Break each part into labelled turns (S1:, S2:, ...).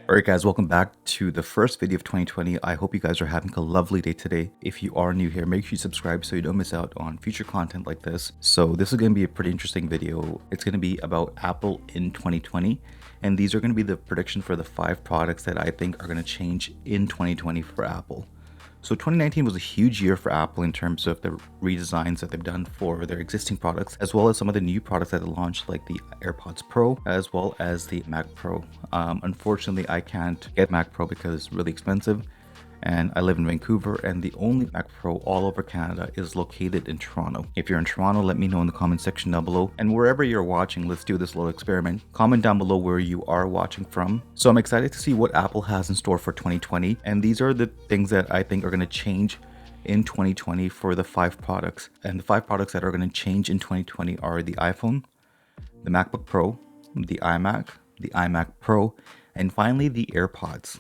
S1: Alright guys, welcome back to the first video of 2020. I hope you guys are having a lovely day today. If you are new here, make sure you subscribe so you don't miss out on future content like this. So this is going to be a pretty interesting video. It's going to be about Apple in 2020. And these are going to be the prediction for the 5 products that I think are going to change in 2020 for Apple. So 2019 was a huge year for Apple in terms of the redesigns that they've done for their existing products, as well as some of the new products that they launched, like the AirPods Pro, as well as the Mac Pro. Unfortunately, I can't get Mac Pro because it's really expensive, and I live in Vancouver, and the only Mac Pro all over Canada is located in Toronto. If you're in Toronto, let me know in the comment section down below. And wherever you're watching, let's do this little experiment. Comment down below where you are watching from. So I'm excited to see what Apple has in store for 2020. And these are the things that I think are going to change in 2020 for the 5 products. And the 5 products that are going to change in 2020 are the iPhone, the MacBook Pro, the iMac Pro, and finally the AirPods.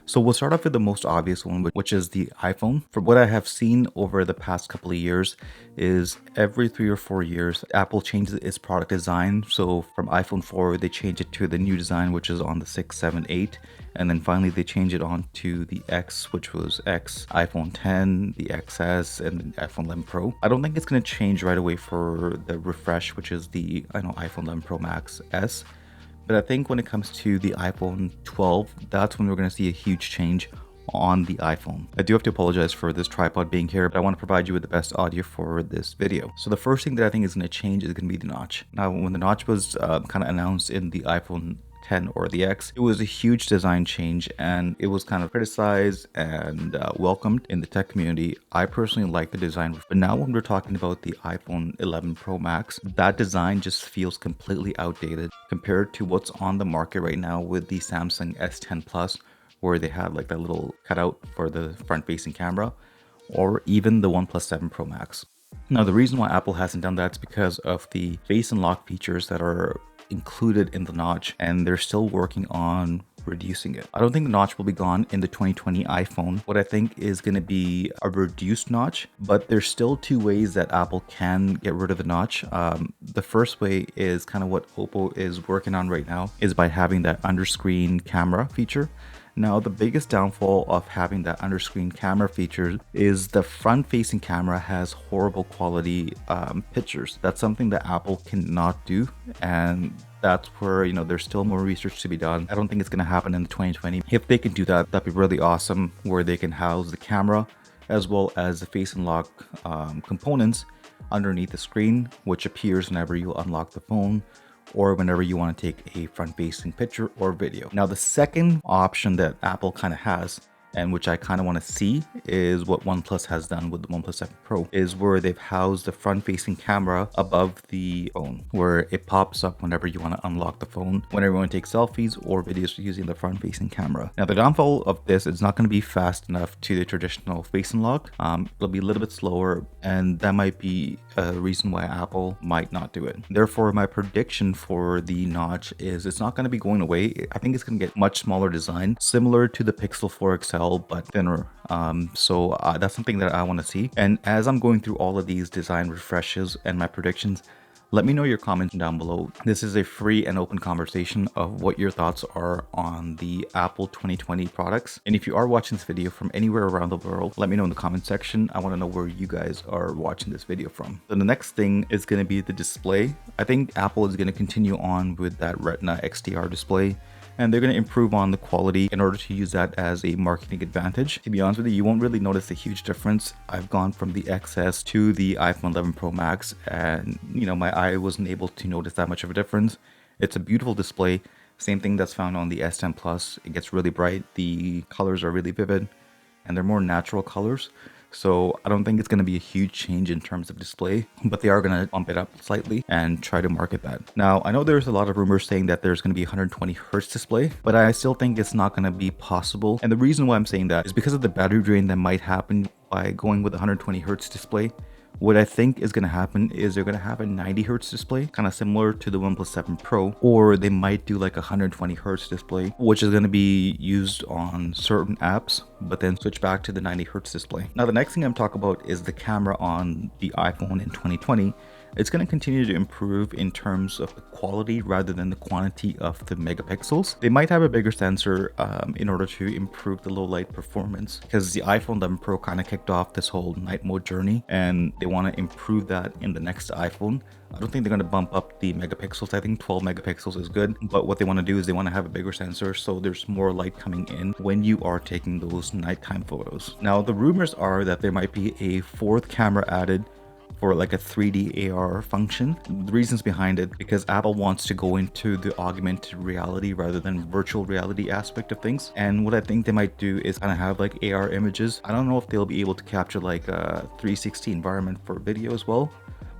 S1: So we'll start off with the most obvious one, which is the iPhone. From what I have seen over the past couple of years is every 3 or 4 years, Apple changes its product design. So from iPhone 4, they change it to the new design, which is on the 6, 7, 8. And then finally, they change it on to the X, which was X, iPhone 10, the XS, and the iPhone 11 Pro. I don't think it's going to change right away for the refresh, which is the iPhone 11 Pro Max S. But I think when it comes to the iPhone 12, that's when we're going to see a huge change on the iPhone. I do have to apologize for this tripod being here, but I want to provide you with the best audio for this video. So the first thing that I think is going to change is going to be the notch. Now, when the notch was kind of announced in the iPhone 10 or the X, it was a huge design change and it was kind of criticized and welcomed in the tech community. I personally like the design, but now when we're talking about the iPhone 11 Pro Max, that design just feels completely outdated compared to what's on the market right now with the Samsung S10 Plus, where they had like that little cutout for the front-facing camera, or even the OnePlus 7 Pro Max. Now, the reason why Apple hasn't done that is because of the face unlock features that are included in the notch, and they're still working on reducing it. I don't think the notch will be gone in the 2020 iPhone. What I think is going to be a reduced notch, but there's still 2 ways that Apple can get rid of the notch. The first way is kind of what Oppo is working on right now, is by having that under-screen camera feature. Now, the biggest downfall of having that under-screen camera feature is the front-facing camera has horrible quality pictures. That's something that Apple cannot do, and that's where, there's still more research to be done. I don't think it's going to happen in 2020. If they can do that, that'd be really awesome, where they can house the camera as well as the face unlock components underneath the screen, which appears whenever you unlock the phone or whenever you want to take a front-facing picture or video. Now, the second option that Apple kind of has, and which I kind of want to see, is what OnePlus has done with the OnePlus 7 Pro, is where they've housed the front-facing camera above the phone, where it pops up whenever you want to unlock the phone, whenever you want to take selfies or videos using the front-facing camera. Now, the downfall of this is not going to be fast enough to the traditional face unlock. It'll be a little bit slower, and that might be a reason why Apple might not do it. Therefore, my prediction for the notch is it's not going to be going away. I think it's going to get much smaller design, similar to the Pixel 4 XL, but thinner. So that's something that I want to see. And as I'm going through all of these design refreshes and my predictions, let me know your comments down below. This is a free and open conversation of what your thoughts are on the Apple 2020 products. And if you are watching this video from anywhere around the world, let me know in the comment section. I want to know where you guys are watching this video from. So the next thing is going to be the display. I think Apple is going to continue on with that Retina XDR display, and they're going to improve on the quality in order to use that as a marketing advantage. To be honest with you, you won't really notice a huge difference. I've gone from the XS to the iPhone 11 Pro Max, and my eye wasn't able to notice that much of a difference. It's a beautiful display. Same thing that's found on the S10 Plus. It gets really bright. The colors are really vivid, and they're more natural colors. So I don't think it's going to be a huge change in terms of display, but they are going to bump it up slightly and try to market that. Now, I know there's a lot of rumors saying that there's going to be 120 hertz display, but I still think it's not going to be possible. And the reason why I'm saying that is because of the battery drain that might happen by going with a 120 hertz display. What I think is going to happen is they're going to have a 90 hertz display, kind of similar to the OnePlus 7 Pro, or they might do like a 120 hertz display, which is going to be used on certain apps, but then switch back to the 90 hertz display. Now, the next thing I'm talking about is the camera on the iPhone in 2020. It's going to continue to improve in terms of the quality rather than the quantity of the megapixels. They might have a bigger sensor in order to improve the low light performance, because the iPhone 11 Pro kind of kicked off this whole night mode journey, and they want to improve that in the next iPhone. I don't think they're going to bump up the megapixels. I think 12 megapixels is good, but what they want to do is they want to have a bigger sensor so there's more light coming in when you are taking those nighttime photos. Now, the rumors are that there might be a fourth camera added for like a 3D AR function. The reasons behind it, because Apple wants to go into the augmented reality rather than virtual reality aspect of things. And what I think they might do is kind of have like AR images. I don't know if they'll be able to capture like a 360 environment for video as well,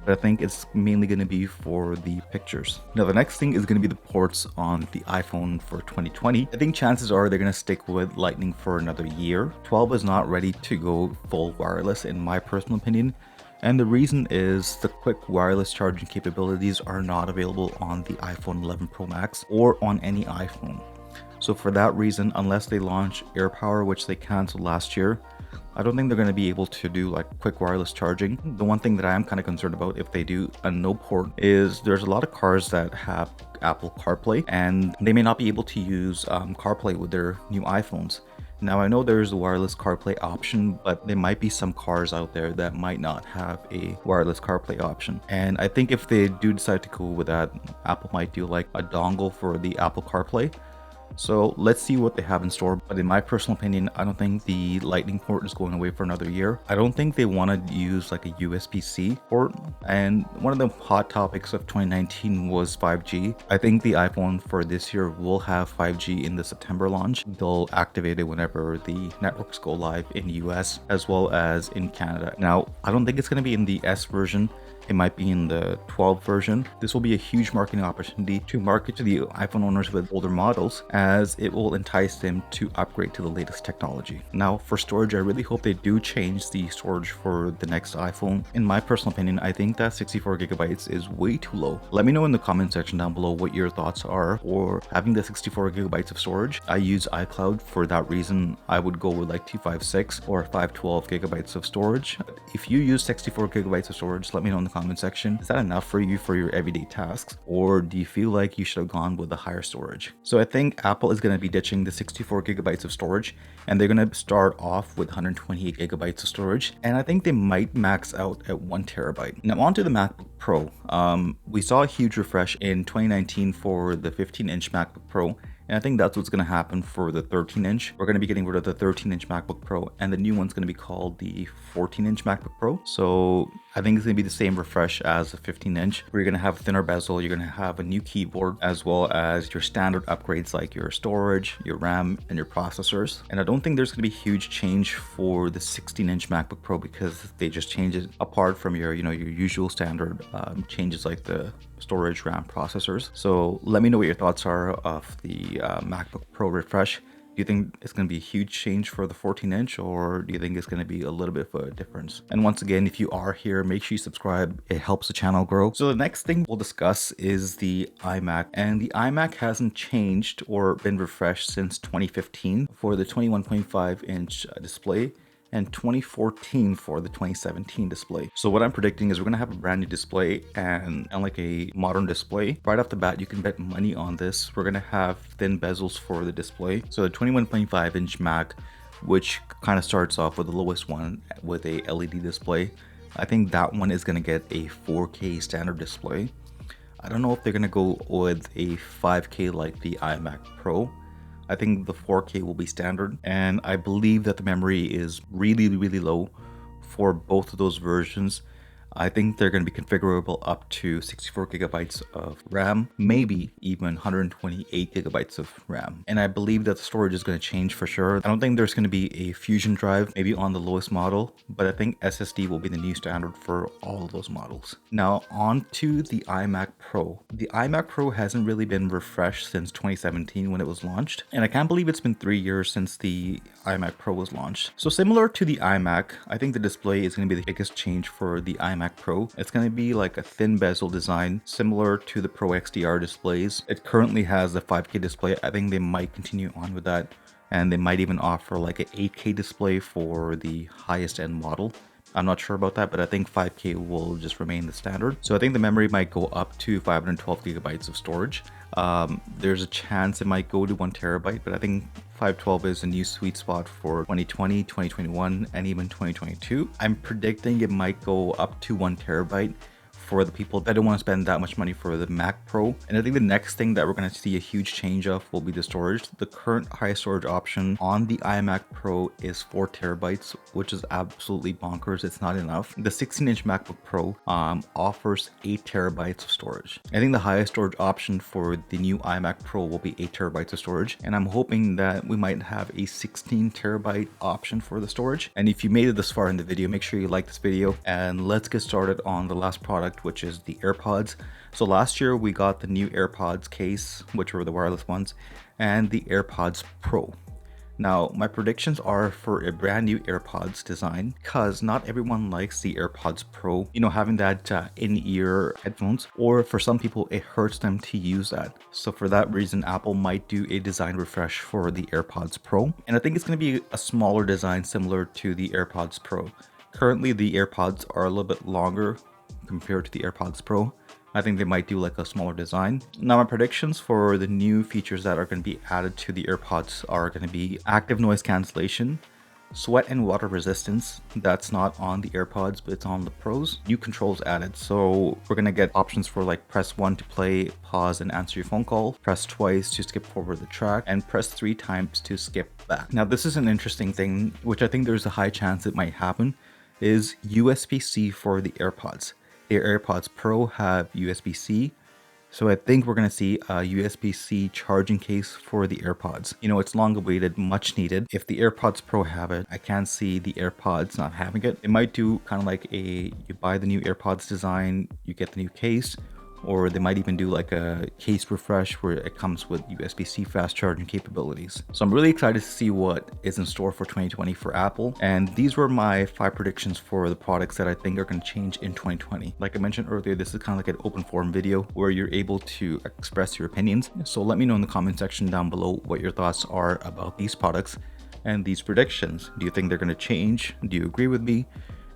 S1: but I think it's mainly going to be for the pictures. Now, the next thing is going to be the ports on the iPhone for 2020. I think chances are they're going to stick with Lightning for another year. 12 is not ready to go full wireless in my personal opinion. And the reason is the quick wireless charging capabilities are not available on the iPhone 11 Pro Max or on any iPhone. So for that reason, unless they launch AirPower, which they canceled last year, I don't think they're going to be able to do like quick wireless charging. The one thing that I am kind of concerned about if they do a no port is there's a lot of cars that have Apple CarPlay and they may not be able to use CarPlay with their new iPhones. Now, I know there's a wireless CarPlay option, but there might be some cars out there that might not have a wireless CarPlay option. And I think if they do decide to go with that, Apple might do like a dongle for the Apple CarPlay. So let's see what they have in store. But in my personal opinion, I don't think the Lightning port is going away for another year. I don't think they want to use like a USB-C port. And one of the hot topics of 2019 was 5G. I think the iPhone for this year will have 5G in the September launch. They'll activate it whenever the networks go live in US as well as in Canada. Now, I don't think it's going to be in the S version. It might be in the 12 version. This will be a huge marketing opportunity to market to the iPhone owners with older models, as it will entice them to upgrade to the latest technology. Now, for storage, I really hope they do change the storage for the next iPhone. In my personal opinion, I think that 64 gigabytes is way too low. Let me know in the comment section down below what your thoughts are for having the 64 gigabytes of storage. I use iCloud for that reason. I would go with like 256 or 512 gigabytes of storage. If you use 64 gigabytes of storage, let me know in the comment section. Is that enough for you for your everyday tasks, or do you feel like you should have gone with the higher storage? So I think Apple is going to be ditching the 64 gigabytes of storage, and they're going to start off with 128 gigabytes of storage, and I think they might max out at 1 terabyte. Now onto the MacBook Pro. We saw a huge refresh in 2019 for the 15-inch MacBook Pro, and I think that's what's going to happen for the 13-inch. We're going to be getting rid of the 13-inch MacBook Pro, and the new one's going to be called the 14-inch MacBook Pro. So I think it's going to be the same refresh as the 15-inch, where you're going to have a thinner bezel, you're going to have a new keyboard, as well as your standard upgrades like your storage, your RAM, and your processors. And I don't think there's going to be huge change for the 16-inch MacBook Pro, because they just change it apart from your usual standard changes like the storage, RAM, processors. So let me know what your thoughts are of the MacBook Pro refresh. Do you think it's going to be a huge change for the 14-inch, or do you think it's going to be a little bit of a difference? And once again, if you are here, make sure you subscribe. It helps the channel grow. So the next thing we'll discuss is the iMac. And the iMac hasn't changed or been refreshed since 2015 for the 21.5-inch display, and 2014 for the 2017 display. So what I'm predicting is we're gonna have a brand new display and like a modern display. Right off the bat, you can bet money on this. We're gonna have thin bezels for the display. So the 21.5-inch Mac, which kind of starts off with the lowest one with a LED display, I think that one is gonna get a 4K standard display. I don't know if they're gonna go with a 5K like the iMac Pro. I think the 4K will be standard, and I believe that the memory is really low for both of those versions. I think they're going to be configurable up to 64 gigabytes of RAM, maybe even 128 gigabytes of RAM. And I believe that the storage is going to change for sure. I don't think there's going to be a Fusion drive, maybe on the lowest model, but I think SSD will be the new standard for all of those models. Now on to the iMac Pro. The iMac Pro hasn't really been refreshed since 2017 when it was launched. And I can't believe it's been 3 years since the iMac Pro was launched. So similar to the iMac, I think the display is going to be the biggest change for the iMac Pro. It's going to be like a thin bezel design, similar to the Pro XDR displays. It currently has a 5K display. I think they might continue on with that, and they might even offer like an 8K display for the highest end model. I'm not sure about that, but I think 5K will just remain the standard. So I think the memory might go up to 512 gigabytes of storage. There's a chance it might go to 1 terabyte, but I think 512 is a new sweet spot for 2020, 2021, and even 2022. I'm predicting it might go up to 1 terabyte for the people that don't want to spend that much money for the Mac Pro. And I think the next thing that we're going to see a huge change of will be the storage. The current high storage option on the iMac Pro is 4 terabytes, which is absolutely bonkers. It's not enough. The 16-inch MacBook Pro offers 8 terabytes of storage. I think the highest storage option for the new iMac Pro will be 8 terabytes of storage, and I'm hoping that we might have a 16 terabyte option for the storage. And if you made it this far in the video, make sure you like this video, and let's get started on the last product, which is the AirPods. So last year we got the new AirPods case, which were the wireless ones, and the AirPods Pro. Now my predictions are for a brand new AirPods design, because not everyone likes the AirPods Pro, you know, having that in-ear headphones, or for some people it hurts them to use that. So for that reason, Apple might do a design refresh for the AirPods Pro, and I think it's going to be a smaller design similar to the AirPods Pro. Currently the AirPods are a little bit longer compared to the AirPods Pro. I think they might do like a smaller design. Now my predictions for the new features that are going to be added to the AirPods are going to be active noise cancellation, sweat and water resistance. That's not on the AirPods, but it's on the Pros. New controls added. So we're going to get options for like press 1 to play, pause and answer your phone call, press twice to skip forward the track, and press 3 times to skip back. Now this is an interesting thing, which I think there's a high chance it might happen, is USB-C for the AirPods. The AirPods Pro have USB-C, so I think we're going to see a USB-C charging case for the AirPods. You know, it's long awaited, much needed. If the AirPods Pro have it, I can't see the AirPods not having it. It might do kind of like you buy the new AirPods design, you get the new case, or they might even do like a case refresh where it comes with USB-C fast charging capabilities. So I'm really excited to see what is in store for 2020 for Apple. And these were my 5 predictions for the products that I think are going to change in 2020. Like I mentioned earlier, this is kind of like an open forum video where you're able to express your opinions. So let me know in the comment section down below what your thoughts are about these products and these predictions. Do you think they're going to change? Do you agree with me?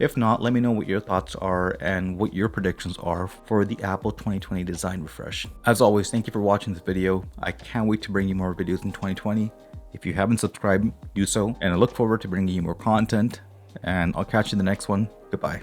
S1: If not, let me know what your thoughts are and what your predictions are for the Apple 2020 design refresh. As always, thank you for watching this video. I can't wait to bring you more videos in 2020. If you haven't subscribed, do so, and I look forward to bringing you more content, and I'll catch you in the next one. Goodbye.